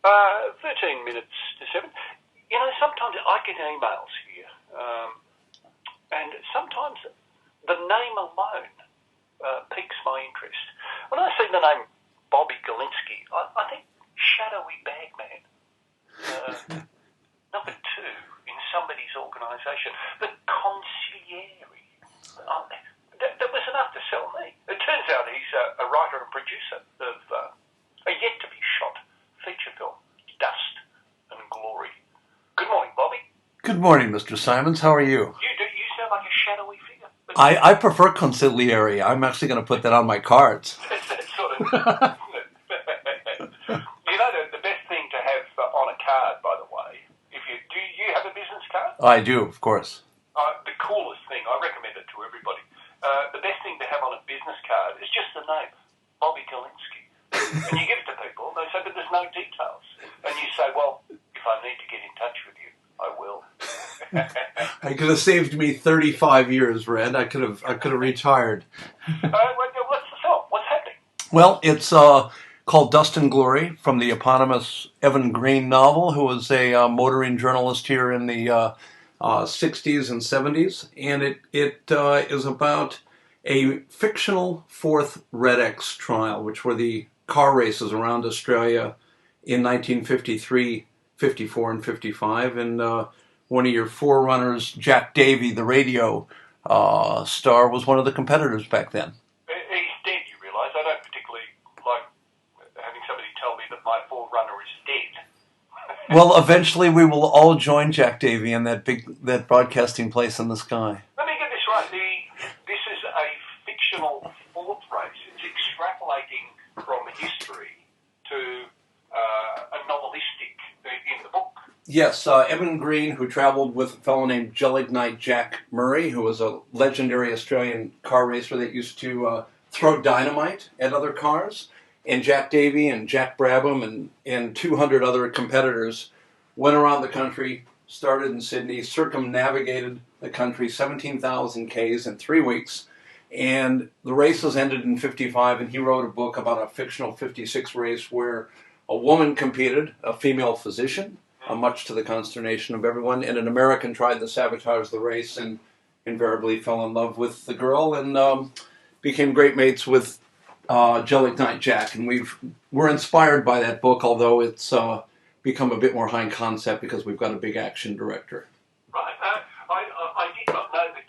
13 minutes to 7. You know, sometimes I get emails here, and sometimes the name alone piques my interest. When I see the name Bobby Galinsky, I think shadowy bagman. Number 2 in somebody's organisation, the consigliere. That was enough to sell me. It turns out he's a writer and producer of a yet-to-be-shot feature film, Dust and Glory. Good morning, Bobby. Good morning, Mr. Simons. How are you? You sound like a shadowy figure. I prefer consigliere. I'm actually going to put that on my cards. That sort of... You know, the best thing to have on a card, by the way, do you have a business card? I do, of course. The coolest thing, I recommend it to everybody. The best thing to have on a business card is just the name, Bobby Galinsky. And you give it to people, and they say, but there's no details. And you say, well, if I need to get in touch with you, I will. It could have saved me 35 years, Red. I could have retired. What's the film? What's happening? Well, it's called Dust and Glory, from the eponymous Evan Green novel, who was a motoring journalist here in the 60s and 70s. And it is about a fictional fourth Red X trial, which were the car races around Australia in 1953, 54, and 55. And one of your forerunners, Jack Davey, the radio star, was one of the competitors back then. He's dead, you realise. I don't particularly like having somebody tell me that my forerunner is dead. Well, eventually we will all join Jack Davey in that broadcasting place in the sky. Let me get this right. This is a fictional fourth race. It's extrapolating from history to a novelistic in the book. Yes, Evan Green, who traveled with a fellow named Gelignite Jack Murray, who was a legendary Australian car racer that used to throw dynamite at other cars, and Jack Davey and Jack Brabham and 200 other competitors went around the country, started in Sydney, circumnavigated the country, 17,000 Ks in 3 weeks, and the races ended in 55, and he wrote a book about a fictional 56 race where a woman competed, a female physician, much to the consternation of everyone, and an American tried to sabotage the race and invariably fell in love with the girl and became great mates with Gelignite Jack. And we're inspired by that book, although it's become a bit more high concept because we've got a big action director. Right. I did not know that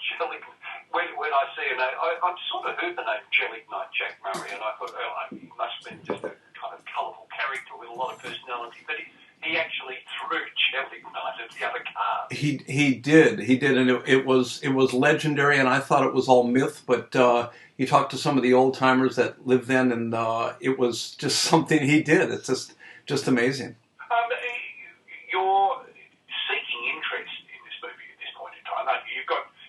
when I see a name, I've sort of heard the name Gelignite Jack Murray, and I thought, he must have been just a kind of colourful character with a lot of personality, but he actually threw Gelignite at the other car. He did, and it was legendary, and I thought it was all myth, but you talked to some of the old timers that lived then, and it was just something he did. It's just amazing. You're seeking interest in this movie at this point in time, aren't you?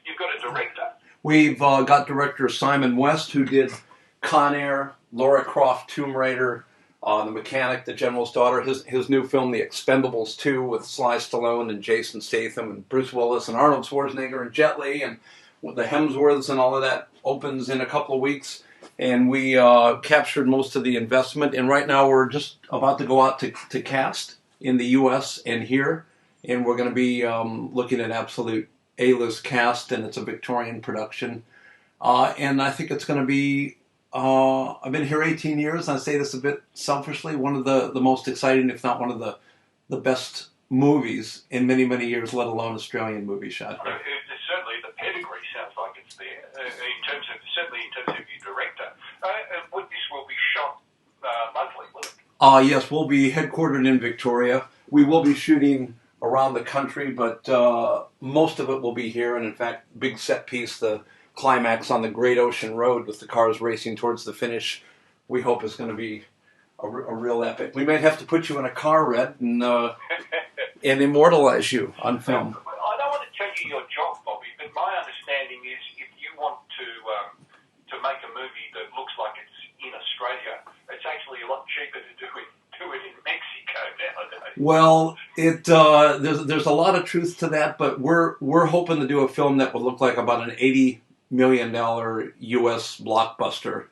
You've got a director. We've got director Simon West, who did Con Air, Lara Croft, Tomb Raider, The Mechanic, The General's Daughter, his new film, The Expendables 2, with Sly Stallone and Jason Statham and Bruce Willis and Arnold Schwarzenegger and Jet Li and the Hemsworths and all of that, opens in a couple of weeks. And we captured most of the investment. And right now we're just about to go out to cast in the U.S. and here. And we're going to be looking at absolute A-list cast, and it's a Victorian production. And I think it's going to be... I've been here 18 years, and I say this a bit selfishly, one of the most exciting, if not one of the best movies in many, many years, let alone Australian movie shot. Certainly the pedigree sounds like it's there, in terms of your director. This will be shot monthly, will it? Yes, we'll be headquartered in Victoria. We will be shooting around the country, but most of it will be here, and in fact, big set piece, the climax on the Great Ocean Road with the cars racing towards the finish, we hope is going to be a real epic. We may have to put you in a car, Red, and immortalize you on film. I don't want to tell you your job, Bobby, but my understanding is if you want to make a movie that looks like it's in Australia, it's actually a lot cheaper to do it in Mexico nowadays. Well, there's a lot of truth to that, but we're hoping to do a film that would look like about an $80 million U.S. blockbuster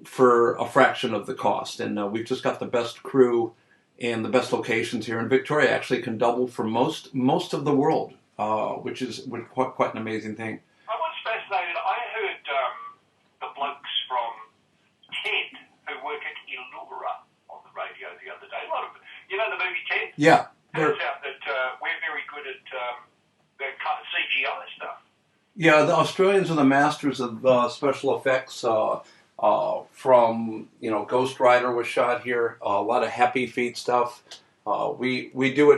for a fraction of the cost. And we've just got the best crew and the best locations here. And Victoria actually can double for most of the world, which is quite an amazing thing. I was fascinated. I heard the blokes from TED who work at Illura on the radio the other day. A lot of, the movie TED? Yeah. Turns out that we're very good at the kind of CGI stuff. Yeah, the Australians are the masters of special effects. From Ghost Rider was shot here. A lot of Happy Feet stuff. We do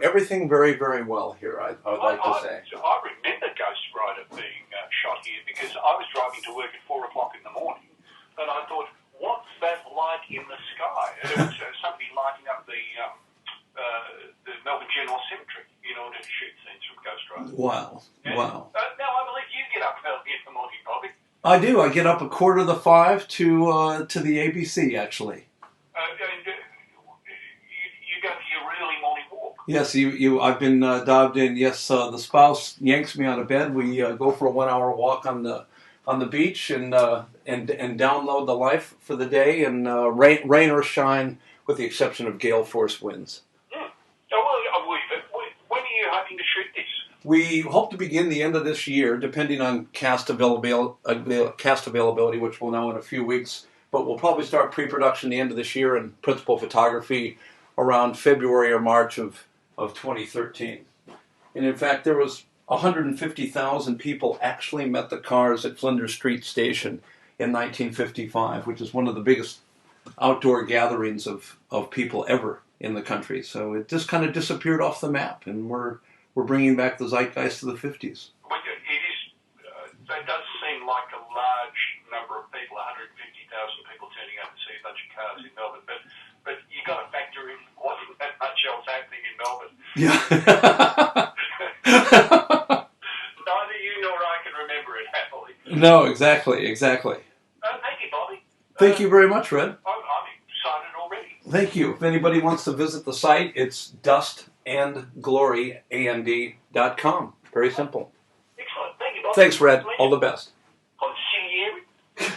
everything very, very well here. I would like to say. I remember Ghost Rider being shot here because I was driving to work at 4 o'clock in the morning, and I thought, what's that light in the sky? And it was somebody lighting up the Melbourne General Cemetery in order to shoot scenes from Ghost Rider. Wow. Yeah. Wow. Now I believe you get up early in the morning, Bobby. I do. I get up 4:45 to the ABC actually. And you go for your early morning walk. Yes, I've been dived in. Yes, the spouse yanks me out of bed. We go for a 1 hour walk on the beach and download the life for the day. And rain or shine, with the exception of gale force winds. When are you hoping to shoot this? We hope to begin the end of this year, depending on cast availability, which we'll know in a few weeks. But we'll probably start pre-production the end of this year and principal photography around February or March of 2013. And in fact, there was 150,000 people actually met the cars at Flinders Street Station in 1955, which is one of the biggest outdoor gatherings of people ever in the country. So it just kind of disappeared off the map, and we're bringing back the zeitgeist of the 50s. Well, it is. That does seem like a large number of people, 150,000 people turning up to see a bunch of cars in Melbourne. But you got to factor in wasn't that much else happening in Melbourne. Yeah. Neither you nor I can remember it happily. No, exactly. Thank you, Bobby. Thank you very much, Red. I'm excited already. Thank you. If anybody wants to visit the site, it's dustandgloryand.com. Very simple. Excellent. Thank you, Bobby. Thanks, Red. All the best. Consigliere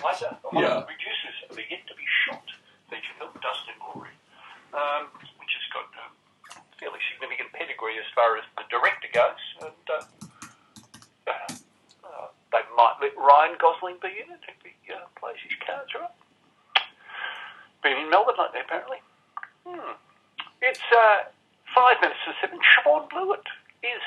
Liza, one Yeah. of the producers of the yet to be shot feature film Dust and Glory, which has got fairly significant pedigree as far as the director goes, and they might let Ryan Gosling be in it if he plays his cards right. Been in Melbourne lately, apparently. It's 5 minutes to 7. Siobhan Blewett is